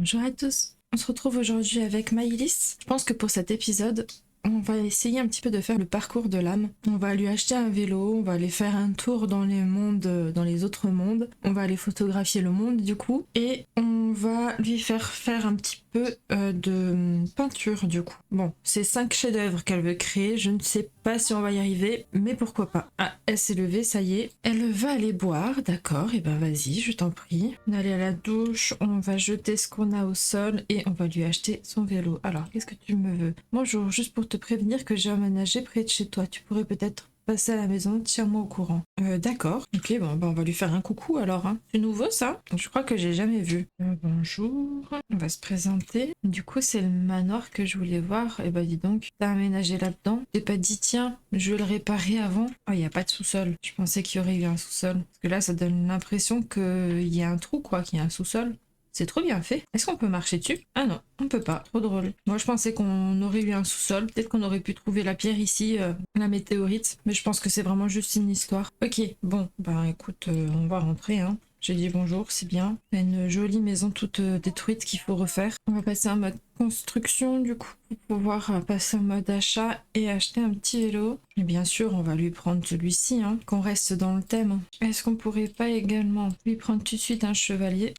Bonjour à tous, on se retrouve aujourd'hui avec Maïlis. Je pense que pour cet épisode, on va essayer un petit peu de faire le parcours de l'âme. On va lui acheter un vélo, on va aller faire un tour dans les mondes, dans les autres mondes. On va aller photographier le monde du coup. Et on va lui faire un petit peu de peinture du coup. Bon, c'est 5 chefs-d'œuvre qu'elle veut créer. Je ne sais pas si on va y arriver, mais pourquoi pas. Ah, elle s'est levée, ça y est. Elle va aller boire, d'accord, et ben vas-y, je t'en prie. On va aller à la douche, on va jeter ce qu'on a au sol et on va lui acheter son vélo. Alors, qu'est-ce que tu me veux? Bonjour, juste pour te prévenir que j'ai emménagé près de chez toi. Tu pourrais peut-être passer à la maison, tiens-moi au courant. D'accord. Ok, bon, bah on va lui faire un coucou alors. Hein. C'est nouveau ça? Je crois que j'ai jamais vu. Bonjour. On va se présenter. Du coup, c'est le manoir que je voulais voir. Et bah dis donc, t'as aménagé là-dedans. T'es pas dit, tiens, je vais le réparer avant. Oh, il y a pas de sous-sol. Je pensais qu'il y aurait eu un sous-sol. Parce que là, ça donne l'impression qu'il y a un trou, quoi, qu'il y a un sous-sol. C'est trop bien fait. Est-ce qu'on peut marcher dessus? Ah non, on peut pas. Trop drôle. Moi, je pensais qu'on aurait eu un sous-sol. Peut-être qu'on aurait pu trouver la pierre ici, la météorite. Mais je pense que c'est vraiment juste une histoire. Ok, bon, bah écoute, on va rentrer, hein. J'ai dit bonjour, c'est bien. Il y a une jolie maison toute détruite qu'il faut refaire. On va passer en mode construction du coup pour pouvoir passer en mode achat et acheter un petit vélo. Et bien sûr, on va lui prendre celui-ci, hein, qu'on reste dans le thème. Est-ce qu'on pourrait pas également lui prendre tout de suite un chevalet,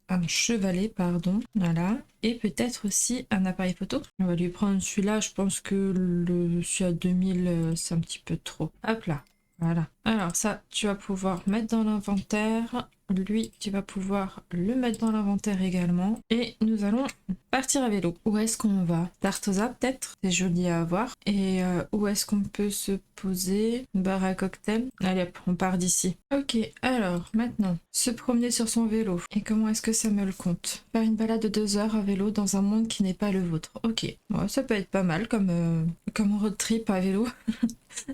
pardon, voilà. Et peut-être aussi un appareil photo. On va lui prendre celui-là, je pense que celui à 2000, c'est un petit peu trop. Hop là. Voilà. Alors ça, tu vas pouvoir mettre dans l'inventaire. Lui, tu vas pouvoir le mettre dans l'inventaire également. Et nous allons partir à vélo. Où est-ce qu'on va? Tartosa peut-être? C'est joli à avoir. Et où est-ce qu'on peut se poser? Une bar à cocktail. Allez hop, on part d'ici. Ok, alors maintenant, se promener sur son vélo. Et comment est-ce que ça me le compte? Faire une balade de 2 heures à vélo dans un monde qui n'est pas le vôtre. Ok, bon, ça peut être pas mal comme road trip à vélo.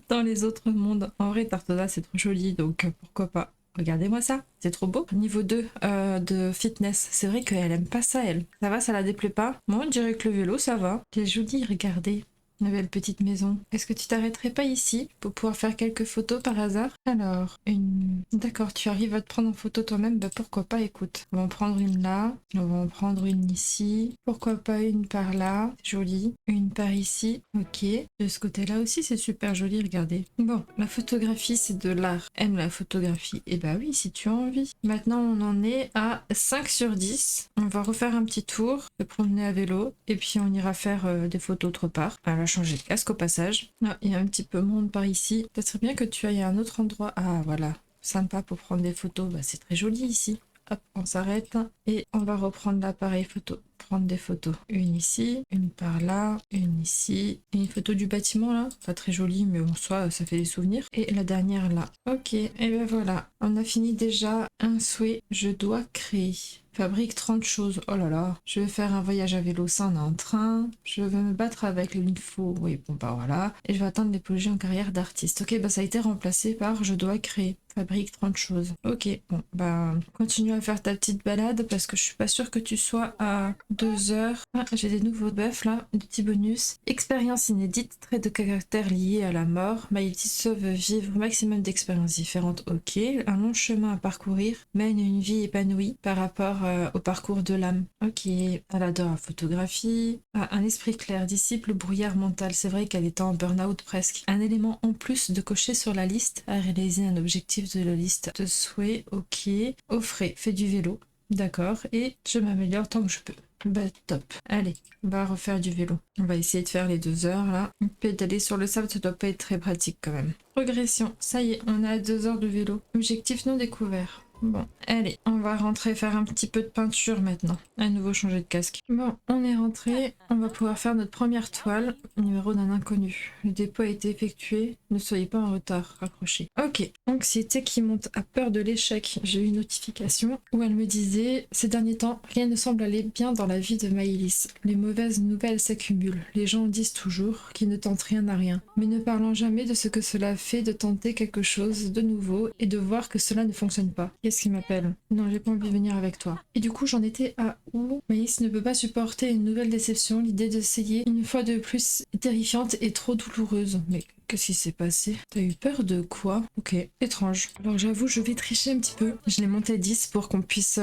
Dans les autres mondes. En vrai, Tartosa, c'est trop joli, donc pourquoi pas. Regardez-moi ça, c'est trop beau. Niveau 2 de fitness, c'est vrai qu'elle aime pas ça, elle. Ça va, ça la déplaît pas? Moi, on dirait que le vélo, ça va. C'est joli, regardez. Une belle petite maison. Est-ce que tu t'arrêterais pas ici pour pouvoir faire quelques photos par hasard? Alors, une... D'accord, tu arrives à te prendre en photo toi-même, bah pourquoi pas, écoute. On va en prendre une là, on va en prendre une ici. Pourquoi pas une par là, jolie. Une par ici, ok. De ce côté-là aussi, c'est super joli, regardez. Bon, la photographie, c'est de l'art. Aime la photographie. Et bah oui, si tu as envie. Maintenant, on en est à 5 sur 10. On va refaire un petit tour, se promener à vélo, et puis on ira faire des photos autre part. Elle va changer de casque au passage. Ah, il y a un petit peu monde par ici. Ça serait bien que tu ailles à un autre endroit. Ah, voilà. Sympa pour prendre des photos. Bah, c'est très joli ici. Hop, on s'arrête et on va reprendre l'appareil photo. Prendre des photos. Une ici, une par là, une ici. Et une photo du bâtiment là. Pas très jolie, mais en soi, ça fait des souvenirs. Et la dernière là. Ok, et ben voilà. On a fini déjà un souhait. Je dois créer. Fabrique 30 choses. Oh là là. Je vais faire un voyage à vélo, ça on est en train. Je vais me battre avec l'info. Oui, bon bah voilà. Et je vais attendre l'épologie en carrière d'artiste. Ok, bah ça a été remplacé par je dois créer. Fabrique 30 choses. Ok, bon, bah continue à faire ta petite balade parce que je suis pas sûre que tu sois à 2 heures. Ah, j'ai des nouveaux buffs là, des petits bonus. Expérience inédite, trait de caractère lié à la mort. Maïtis sauve vivre maximum d'expériences différentes. Ok, un long chemin à parcourir mène une vie épanouie par rapport au parcours de l'âme. Ok, elle adore la photographie. Ah, un esprit clair, disciple brouillard mental. C'est vrai qu'elle est en burn-out presque. Un élément en plus de cocher sur la liste à réaliser un objectif de la liste de souhaits. Ok, au frais, fais du vélo. D'accord, et je m'améliore tant que je peux. Bah top. Allez, on va refaire du vélo. On va essayer de faire les 2 heures là. Pédaler sur le sable, ça doit pas être très pratique quand même. Progression, ça y est, on est à 2 heures de vélo. Objectif non découvert. Bon, allez, on va rentrer faire un petit peu de peinture maintenant. À nouveau changer de casque. Bon, on est rentré. On va pouvoir faire notre première toile. Numéro d'un inconnu. Le dépôt a été effectué. Ne soyez pas en retard. Raccrochez. Ok. Anxiété qui monte à peur de l'échec. J'ai eu une notification où elle me disait: ces derniers temps, rien ne semble aller bien dans la vie de Maïlis. Les mauvaises nouvelles s'accumulent. Les gens disent toujours qu'ils ne tentent rien à rien, mais ne parlant jamais de ce que cela fait de tenter quelque chose de nouveau et de voir que cela ne fonctionne pas. Qu'est-ce qui m'appelle? Non, j'ai pas envie de venir avec toi. Et du coup, j'en étais à où? Maïs ne peut pas supporter une nouvelle déception. L'idée d'essayer une fois de plus est terrifiante et trop douloureuse. Mais qu'est-ce qui s'est passé? T'as eu peur de quoi? Ok, étrange. Alors j'avoue, je vais tricher un petit peu. Je l'ai monté 10 pour qu'on puisse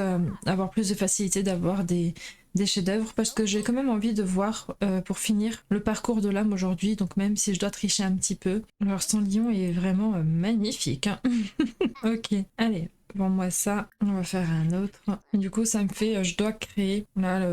avoir plus de facilité d'avoir des des chefs-d'œuvre parce que j'ai quand même envie de voir pour finir le parcours de l'âme aujourd'hui. Donc même si je dois tricher un petit peu, leur sang lion est vraiment magnifique. Hein. Ok, allez. Vends-moi ça, on va faire un autre. Du coup, ça me fait, je dois créer là,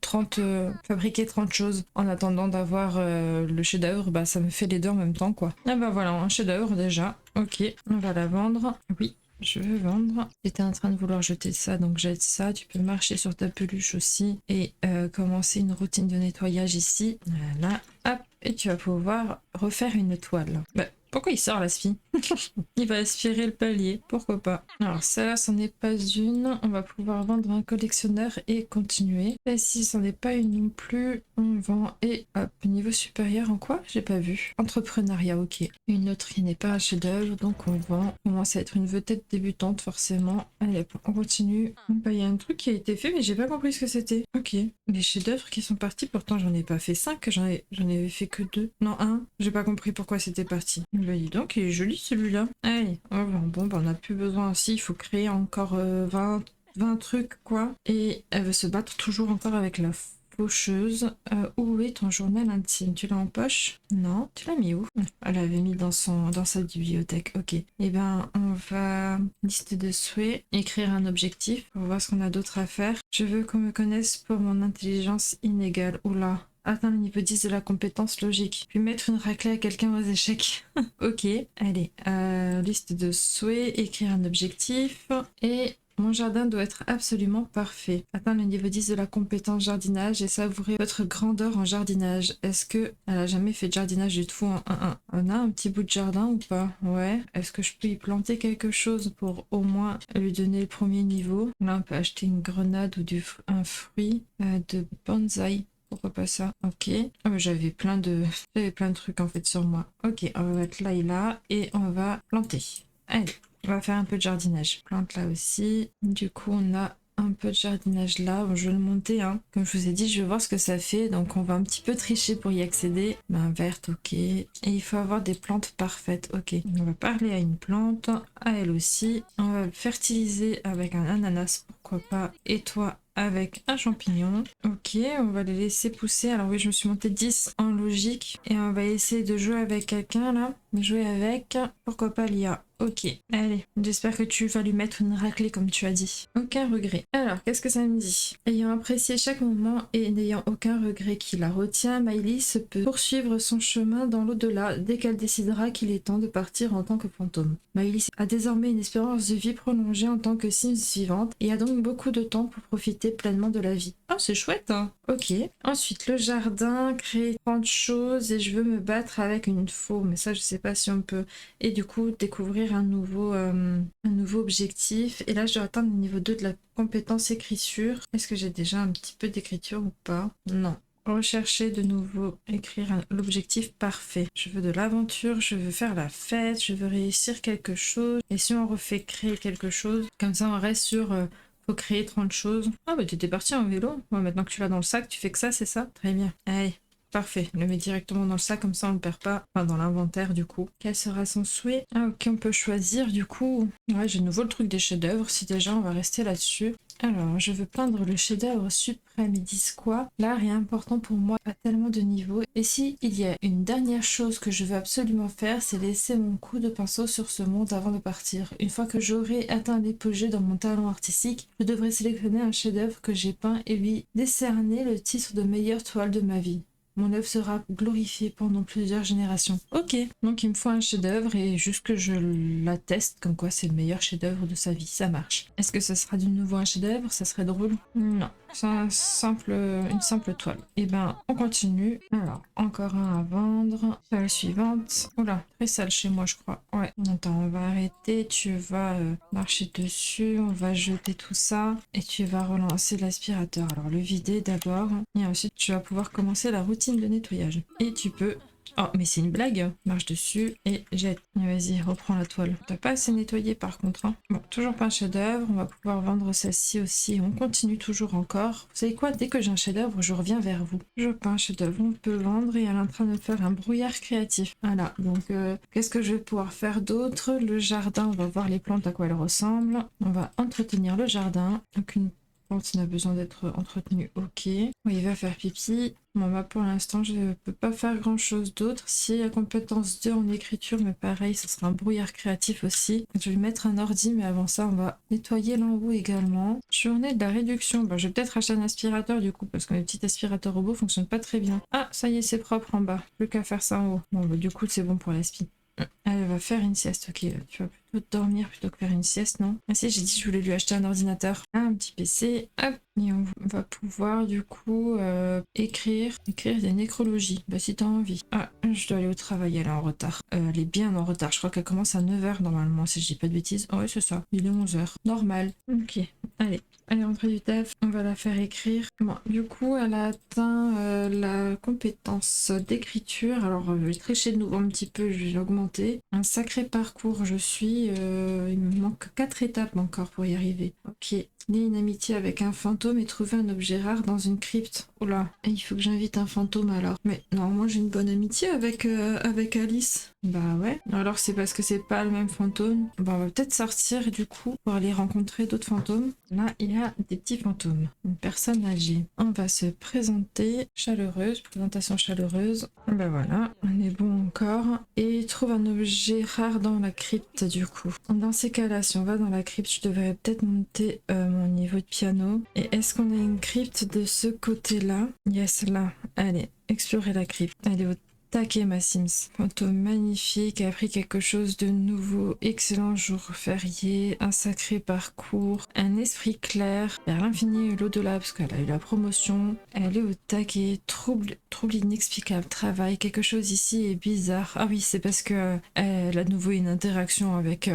30, fabriquer 30 choses en attendant d'avoir le chef-d'œuvre. Bah, ça me fait les deux en même temps, quoi. Ah bah voilà, un chef-d'œuvre déjà. Ok, on va la vendre. Oui, je veux vendre. J'étais en train de vouloir jeter ça, donc jette ça. Tu peux marcher sur ta peluche aussi et commencer une routine de nettoyage ici. Voilà, hop, et tu vas pouvoir refaire une toile. Bah, pourquoi il sort la fille? Il va aspirer le palier, pourquoi pas. Alors ça, c'en est pas une. On va pouvoir vendre un collectionneur et continuer. Et si c'en est pas une non plus, on vend et hop, niveau supérieur en quoi? J'ai pas vu. Entrepreneuriat, ok. Une autre qui n'est pas un chef-d'œuvre, donc on vend. On commence à être une vedette débutante forcément. Allez, on continue. Bah, il y a un truc qui a été fait, mais j'ai pas compris ce que c'était. Ok. Les chefs-d'œuvre qui sont partis, pourtant j'en ai pas fait 5, j'en avais fait que 2. Non, un. J'ai pas compris pourquoi c'était parti. Bah dis donc, il est joli celui-là. Allez, bon, bah, on n'a plus besoin aussi, il faut créer encore 20 trucs, quoi. Et elle veut se battre toujours encore avec la faucheuse. Où est ton journal intime? Tu l'as en poche? Non, tu l'as mis où? Elle l'avait mis dans sa bibliothèque, ok. Et ben, on va, liste de souhaits, écrire un objectif, pour voir ce qu'on a d'autre à faire. Je veux qu'on me connaisse pour mon intelligence inégale. Oula. Atteindre le niveau 10 de la compétence logique. Puis mettre une raclée à quelqu'un aux échecs. Ok, allez. Liste de souhaits, écrire un objectif. Et mon jardin doit être absolument parfait. Atteindre le niveau 10 de la compétence jardinage et savourer votre grandeur en jardinage. Est-ce que elle a jamais fait de jardinage du tout en 1-1? On a un petit bout de jardin ou pas? Ouais. Est-ce que je peux y planter quelque chose pour au moins lui donner le premier niveau? Là, on peut acheter une grenade ou un fruit de bonsaï. Pourquoi pas ça? Ok. Ah bah, j'avais plein de trucs en fait sur moi. Ok, on va mettre là et là et on va planter. Allez, on va faire un peu de jardinage. Plante là aussi. Du coup, on a un peu de jardinage là. Bon, je vais le monter, hein. Comme je vous ai dit, je vais voir ce que ça fait. Donc, on va un petit peu tricher pour y accéder. Main verte, ok. Et il faut avoir des plantes parfaites. Ok. On va parler à une plante, à elle aussi. On va le fertiliser avec un ananas, pourquoi pas. Et toi, avec un champignon. Ok, on va les laisser pousser. Alors oui, je me suis monté 10 en logique. Et on va essayer de jouer avec quelqu'un là. Jouer avec, pourquoi pas l'IA. Ok, allez, j'espère que tu vas lui mettre une raclée comme tu as dit. Aucun regret. Alors, qu'est-ce que ça me dit? Ayant apprécié chaque moment et n'ayant aucun regret qui la retient, Maëlys peut poursuivre son chemin dans l'au-delà dès qu'elle décidera qu'il est temps de partir en tant que fantôme. Maëlys a désormais une espérance de vie prolongée en tant que Sims vivante et a donc beaucoup de temps pour profiter pleinement de la vie. Oh, c'est chouette, hein. Ok. Ensuite, le jardin, créer 30 choses et je veux me battre avec une faux, mais ça, je sais pas si on peut. Et du coup, découvrir un nouveau objectif. Et là, je dois atteindre le niveau 2 de la compétence écriture. Est-ce que j'ai déjà un petit peu d'écriture ou pas? Non. Rechercher de nouveau, écrire l'objectif parfait. Je veux de l'aventure, je veux faire la fête, je veux réussir quelque chose. Et si on refait créer quelque chose, comme ça on reste sur faut créer 30 choses. Ah bah t'étais parti en vélo. Ouais, maintenant que tu l'as dans le sac, tu fais que ça, c'est ça? Très bien. Allez. Parfait, le met directement dans le sac, comme ça on le perd pas, enfin dans l'inventaire du coup. Quel sera son souhait? Ah ok, on peut choisir du coup. Ouais, j'ai de nouveau le truc des chefs-d'œuvre, si déjà on va rester là-dessus. Alors, je veux peindre le chef-d'œuvre suprême. Ils disent quoi? L'art est important pour moi à tellement de niveaux. Et si il y a une dernière chose que je veux absolument faire, c'est laisser mon coup de pinceau sur ce monde avant de partir. Une fois que j'aurai atteint l'apogée dans mon talent artistique, je devrais sélectionner un chef-d'œuvre que j'ai peint et lui décerner le titre de meilleure toile de ma vie. Mon œuvre sera glorifiée pendant plusieurs générations. Ok, donc il me faut un chef-d'œuvre et juste que je l'atteste comme quoi c'est le meilleur chef-d'œuvre de sa vie, ça marche. Est-ce que ça sera de nouveau un chef-d'œuvre? Ça serait drôle? Non, c'est une simple toile. Et ben, on continue. Alors, encore un à vendre. La suivante. Oula, très sale chez moi, je crois. Ouais, attends, on va arrêter. Tu vas marcher dessus. On va jeter tout ça. Et tu vas relancer l'aspirateur. Alors, le vider d'abord. Et ensuite, tu vas pouvoir commencer la routine de nettoyage. Et tu peux... Oh, mais c'est une blague. Marche dessus et jette. Vas-y, reprends la toile. T'as pas assez nettoyé par contre. Hein. Bon, toujours pas un chef-d'œuvre. On va pouvoir vendre celle-ci aussi. On continue toujours encore. Vous savez quoi? Dès que j'ai un chef-d'œuvre, je reviens vers vous. Je peins un chef-d'œuvre. On peut vendre et elle est en train de faire un brouillard créatif. Voilà. Donc, qu'est-ce que je vais pouvoir faire d'autre? Le jardin, on va voir les plantes à quoi elles ressemblent. On va entretenir le jardin. Donc, une Quand il a besoin d'être entretenu, ok. Oui, il va faire pipi. Bon bah pour l'instant je peux pas faire grand chose d'autre. Si la compétence 2 en écriture, mais pareil, ce sera un brouillard créatif aussi. Je vais lui mettre un ordi, mais avant ça on va nettoyer l'en haut également. Journée de la réduction, bah, je vais peut-être acheter un aspirateur du coup, parce que mes petits aspirateurs robots fonctionnent pas très bien. Ah ça y est, c'est propre en bas, plus qu'à faire ça en haut. Bon bah du coup c'est bon pour l'aspi. Elle va faire une sieste, ok. Tu vas plutôt dormir plutôt que faire une sieste, non? Ah si, j'ai dit que je voulais lui acheter un ordinateur. Un petit PC, hop. Et on va pouvoir du coup écrire des nécrologies. Bah si t'as envie. Ah, je dois aller au travail, elle est en retard. Elle est bien en retard, je crois qu'elle commence à 9h normalement, si je dis pas de bêtises. Oh, ouais, c'est ça, il est 11h. Normal. Ok, allez. Elle est rentrée du taf, on va la faire écrire. Bon, du coup, elle a atteint la compétence d'écriture. Alors, je vais tricher de nouveau un petit peu, je vais l'augmenter. Un sacré parcours, je suis. Il me manque 4 étapes encore pour y arriver. Ok. Lier une amitié avec un fantôme et trouver un objet rare dans une crypte. Oula, il faut que j'invite un fantôme alors. Mais normalement, j'ai une bonne amitié avec Alice. Bah ouais. Alors, c'est parce que c'est pas le même fantôme. Bon, on va peut-être sortir du coup pour aller rencontrer d'autres fantômes. Là, il y a des petits fantômes. Une personne âgée. On va se présenter. Chaleureuse. Présentation chaleureuse. Bah voilà. On est bon encore. Et trouve un objet rare dans la crypte du coup. Dans ces cas-là, si on va dans la crypte, je devrais peut-être monter mon niveau de piano. Et est-ce qu'on a une crypte de ce côté-là? Yes, là. Allez, explorer la crypte. Allez, au taquet, ma Sims. Fantôme magnifique, a appris quelque chose de nouveau. Excellent jour férié, un sacré parcours, un esprit clair, vers l'infini et l'au-delà, parce qu'elle a eu la promotion. Elle est au taquet, trouble inexplicable, travail, quelque chose ici est bizarre. Ah oui, c'est parce que elle a de nouveau une interaction avec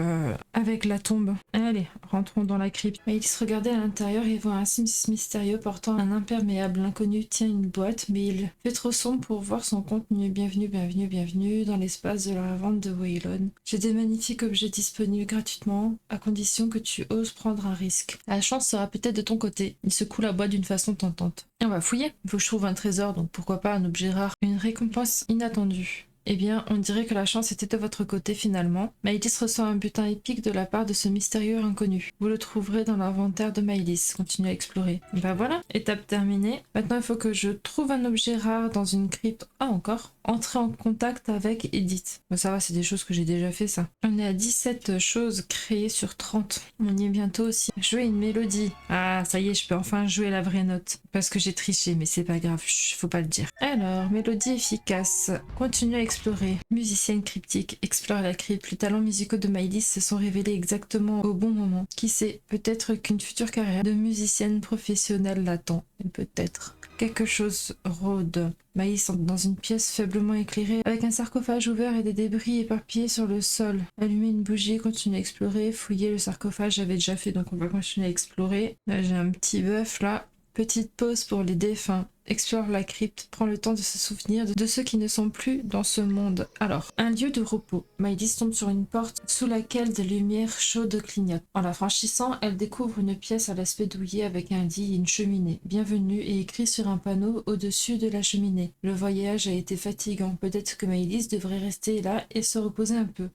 la tombe. Allez, rentrons dans la crypte. Mais il se regardait à l'intérieur et voit un Sims mystérieux portant un imperméable. L'inconnu tient une boîte, mais il fait trop sombre pour voir son contenu. Bienvenue dans l'espace de la vente de Waylon. J'ai des magnifiques objets disponibles gratuitement, à condition que tu oses prendre un risque. La chance sera peut-être de ton côté. Il secoue la boîte d'une façon tentante. Et on va fouiller. Il faut que je trouve un trésor, donc pourquoi pas un objet rare. Une récompense inattendue. Eh bien, on dirait que la chance était de votre côté finalement. Maëlys reçoit un butin épique de la part de ce mystérieux inconnu. Vous le trouverez dans l'inventaire de Maëlys. Continuez à explorer. Bah voilà, étape terminée. Maintenant, il faut que je trouve un objet rare dans une crypte. Ah, encore. Entrer en contact avec Edith. Bah, ça va, c'est des choses que j'ai déjà fait, ça. On est à 17 choses créées sur 30. On y est bientôt aussi. Jouer une mélodie. Ah, ça y est, je peux enfin jouer la vraie note. Parce que j'ai triché, mais c'est pas grave. Chut, faut pas le dire. Alors, mélodie efficace. Continuez à explorer. Musicienne cryptique. Explore la crypte. Les talents musicaux de Maëlys se sont révélés exactement au bon moment. Qui sait, peut-être qu'une future carrière de musicienne professionnelle l'attend. Peut-être. Quelque chose rôde. Maïs entre dans une pièce faiblement éclairée, avec un sarcophage ouvert et des débris éparpillés sur le sol. Allumer une bougie, continuer à explorer, fouiller le sarcophage, j'avais déjà fait, donc on va continuer à explorer. Là, j'ai un petit bœuf, là. Petite pause pour les défunts. Explore la crypte, prends le temps de se souvenir de ceux qui ne sont plus dans ce monde. Alors, un lieu de repos. Maëlys tombe sur une porte sous laquelle des lumières chaudes clignotent. En la franchissant, elle découvre une pièce à l'aspect douillet avec un lit et une cheminée. Bienvenue est écrit sur un panneau au-dessus de la cheminée. Le voyage a été fatigant. Peut-être que Maëlys devrait rester là et se reposer un peu.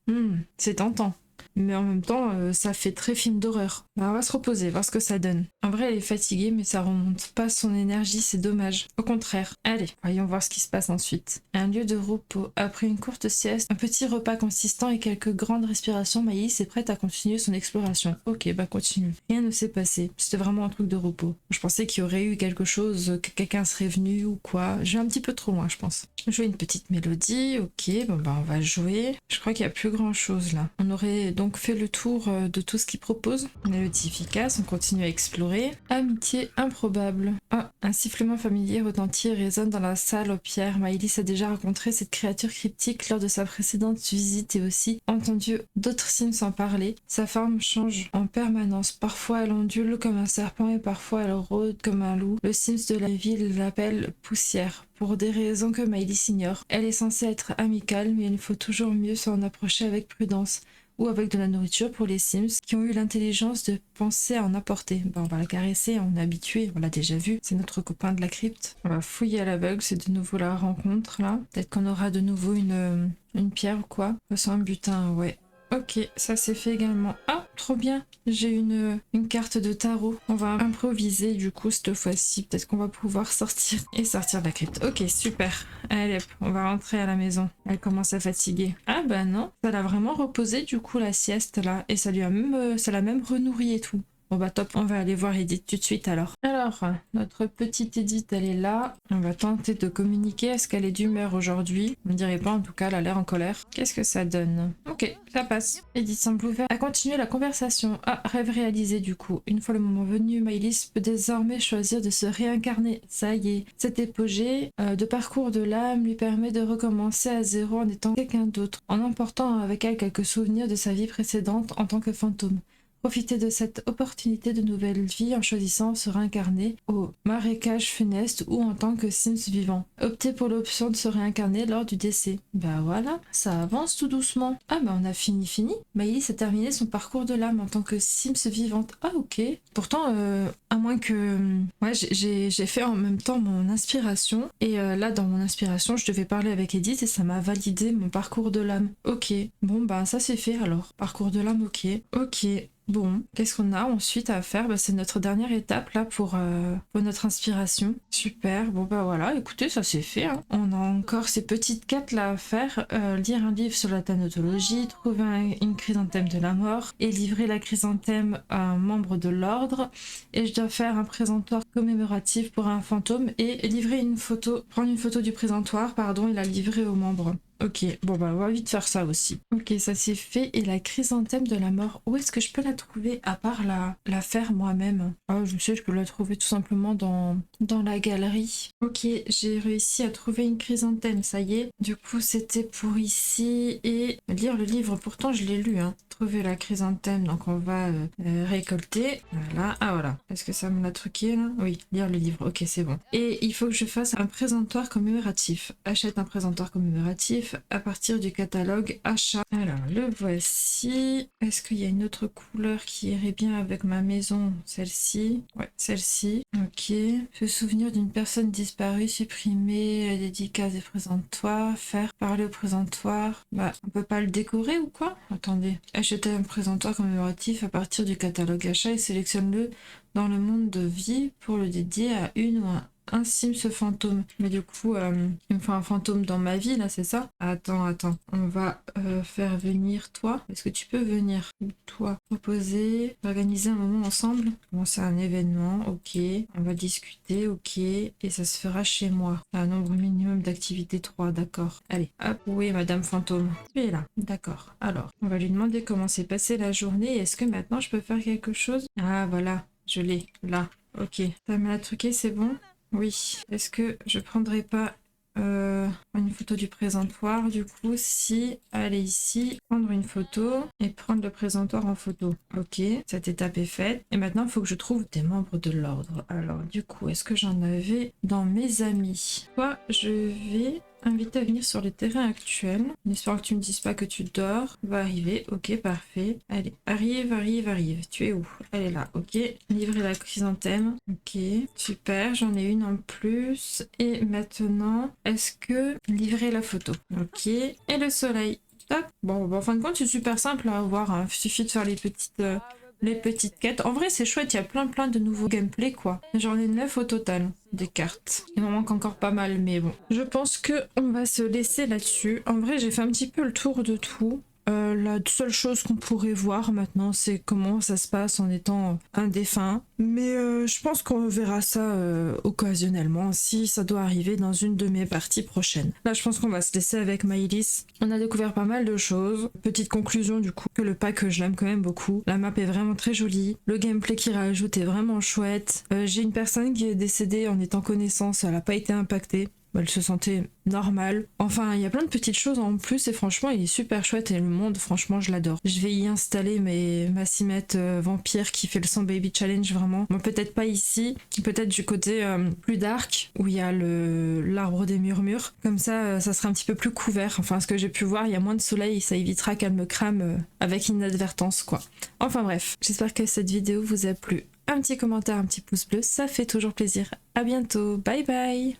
C'est tentant. Mais en même temps, ça fait très film d'horreur. On va se reposer, voir ce que ça donne. En vrai, elle est fatiguée, mais ça remonte pas son énergie, c'est dommage. Au contraire. Allez, voyons voir ce qui se passe ensuite. Un lieu de repos. Après une courte sieste, un petit repas consistant et quelques grandes respirations, Maïs est prête à continuer son exploration. Ok, bah continue. Rien ne s'est passé. C'était vraiment un truc de repos. Je pensais qu'il y aurait eu quelque chose, que quelqu'un serait venu ou quoi. Je vais un petit peu trop loin, je pense. Jouer une petite mélodie, ok, bon bah on va jouer. Je crois qu'il n'y a plus grand chose là. On aurait donc fait le tour de tout ce qu'il propose. Mélodie efficace, on continue à explorer. Amitié improbable. Ah, un sifflement familier retentit et résonne dans la salle aux pierres. Maëlys a déjà rencontré cette créature cryptique lors de sa précédente visite et aussi entendu d'autres Sims en parler. Sa forme change en permanence. Parfois elle ondule comme un serpent et parfois elle rôde comme un loup. Le Sims de la ville l'appelle Poussière. Pour des raisons que Maëlys ignore. Elle est censée être amicale, mais il faut toujours mieux s'en approcher avec prudence. Ou avec de la nourriture pour les Sims qui ont eu l'intelligence de penser à en apporter. On va la caresser, on est habitué, on l'a déjà vu, c'est notre copain de la crypte. On va fouiller à l'aveugle, c'est de nouveau la rencontre là. Peut-être qu'on aura de nouveau une pierre ou quoi. De toute façon, un butin, ouais. Ok, ça c'est fait également. Ah, trop bien. J'ai une carte de tarot. On va improviser du coup cette fois-ci. Peut-être qu'on va pouvoir sortir et sortir de la crypte. Ok, super. Allez hop, on va rentrer à la maison. Elle commence à fatiguer. Ah bah non, ça l'a vraiment reposé du coup la sieste là. Et ça lui a même, ça l'a même renourri et tout. Bon bah top, on va aller voir Edith tout de suite alors. Alors, notre petite Edith, elle est là. On va tenter de communiquer. Est-ce qu'elle est d'humeur aujourd'hui? On ne dirait pas, en tout cas, elle a l'air en colère. Qu'est-ce que ça donne? Ok, ça passe. Edith semble ouverte à continuer la conversation. Ah, rêve réalisé du coup. Une fois le moment venu, Maëlys peut désormais choisir de se réincarner. Ça y est. Cet épogée de parcours de l'âme lui permet de recommencer à zéro en étant quelqu'un d'autre, en emportant avec elle quelques souvenirs de sa vie précédente en tant que fantôme. Profiter de cette opportunité de nouvelle vie en choisissant se réincarner au marécage funeste ou en tant que Sims vivant. Optez pour l'option de se réincarner lors du décès. Bah voilà, ça avance tout doucement. Ah bah on a fini. Maëlys a terminé son parcours de l'âme en tant que Sims vivante. Ah ok. Pourtant, à moins que... Ouais, j'ai fait en même temps mon inspiration. Et là, dans mon inspiration, je devais parler avec Edith et ça m'a validé mon parcours de l'âme. Ok. Bon bah ça c'est fait alors. Parcours de l'âme, ok. Ok. Bon, qu'est-ce qu'on a ensuite à faire? Bah, c'est notre dernière étape là pour notre inspiration. Super, bon bah voilà, écoutez, ça c'est fait. Hein. On a encore ces petites quêtes là à faire. Lire un livre sur la thanatologie, trouver une chrysanthème de la mort et livrer la chrysanthème à un membre de l'ordre. Et je dois faire un présentoir commémoratif pour un fantôme et livrer une photo, prendre une photo du présentoir, pardon, et la livrer aux membres. Ok, bon bah on va vite faire ça aussi. Ok, ça c'est fait. Et la chrysanthème de la mort, où est-ce que je peux la trouver à part la faire moi-même? Ah, je sais, je peux la trouver tout simplement dans la galerie. Ok, j'ai réussi à trouver une chrysanthème, ça y est. Du coup, c'était pour ici et lire le livre. Pourtant, je l'ai lu, hein. Trouver la chrysanthème, donc on va récolter. Voilà, ah voilà. Est-ce que ça me l'a truqué là? Oui, lire le livre, ok, c'est bon. Et il faut que je fasse un présentoir commémoratif. Achète un présentoir commémoratif à partir du catalogue achat. Alors, le voici. Est-ce qu'il y a une autre couleur qui irait bien avec ma maison? Celle-ci. Ouais, celle-ci. Ok. Se souvenir d'une personne disparue, supprimer, dédicace des présentoirs, faire parler au présentoir. Bah, on peut pas le décorer ou quoi? Attendez. Acheter un présentoir commémoratif à partir du catalogue achat et sélectionne-le dans le monde de vie pour le dédier à une ou un Sims fantôme. Mais du coup, il me faut un fantôme dans ma vie, là, c'est ça? Attends. On va faire venir toi. Est-ce que tu peux venir? Ou toi? Proposer, organiser un moment ensemble. Commencer un événement, ok. On va discuter, ok. Et ça se fera chez moi. Un nombre minimum d'activités 3, d'accord. Allez, hop. Oui, Madame Fantôme. Tu es là, d'accord. Alors, on va lui demander comment s'est passée la journée. Est-ce que maintenant je peux faire quelque chose? Ah, voilà, je l'ai, là. Ok. Ça me l'a truqué, c'est bon? Oui, est-ce que je prendrais pas une photo du présentoir du coup si aller ici, prendre une photo et prendre le présentoir en photo. Ok, cette étape est faite. Et maintenant, il faut que je trouve des membres de l'ordre. Alors du coup, est-ce que j'en avais dans mes amis? Toi, je vais inviter à venir sur le terrain actuel. En espérant que tu me dises pas que tu dors. Va arriver, ok, parfait. Allez, arrive. Tu es où? Elle est là, ok. Livrer la chrysanthème, ok. Super, j'en ai une en plus. Et maintenant, est-ce que livrer la photo? Ok. Et le soleil. Top. Bon, en fin de compte, c'est super simple à voir. Hein. Il suffit de faire les petites quêtes. En vrai, c'est chouette, il y a plein de nouveaux gameplays, quoi. J'en ai 9 au total, des cartes. Il m'en manque encore pas mal, mais bon. Je pense que on va se laisser là-dessus. En vrai, j'ai fait un petit peu le tour de tout. La seule chose qu'on pourrait voir maintenant, c'est comment ça se passe en étant un défunt. Mais je pense qu'on verra ça occasionnellement, si ça doit arriver dans une de mes parties prochaines. Là, je pense qu'on va se laisser avec Maëlys. On a découvert pas mal de choses. Petite conclusion du coup, que le pack, je l'aime quand même beaucoup. La map est vraiment très jolie. Le gameplay qu'il rajoute est vraiment chouette. J'ai une personne qui est décédée en étant connaissance, elle n'a pas été impactée. Elle se sentait normale. Enfin, il y a plein de petites choses en plus et franchement, il est super chouette et le monde, franchement, je l'adore. Je vais y installer ma cimette vampire qui fait le 100 Baby Challenge, vraiment. Bon, peut-être pas ici, peut-être du côté plus dark, où il y a l'arbre des murmures. Comme ça, ça sera un petit peu plus couvert. Enfin, ce que j'ai pu voir, il y a moins de soleil, ça évitera qu'elle me crame avec inadvertance, quoi. Enfin bref, j'espère que cette vidéo vous a plu. Un petit commentaire, un petit pouce bleu, ça fait toujours plaisir. À bientôt, bye bye!